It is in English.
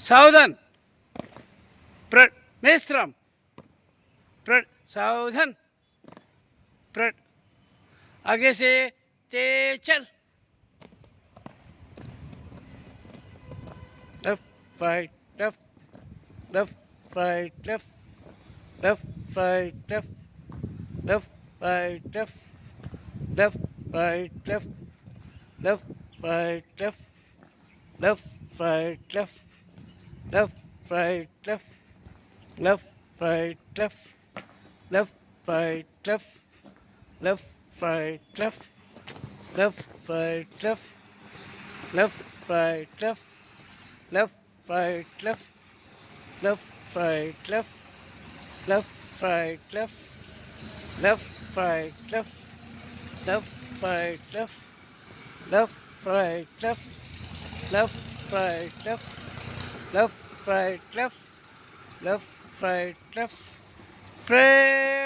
सावधान प्रट मेस्त्रम प्रट सावधान प्रट आगे से तेज चल left right left left right left left right left left right left left right left left right left left right left left right left left right left left right left left right left left right left left right left left right left left right left left right left left right left left right left left right left left right left left right left left right left pray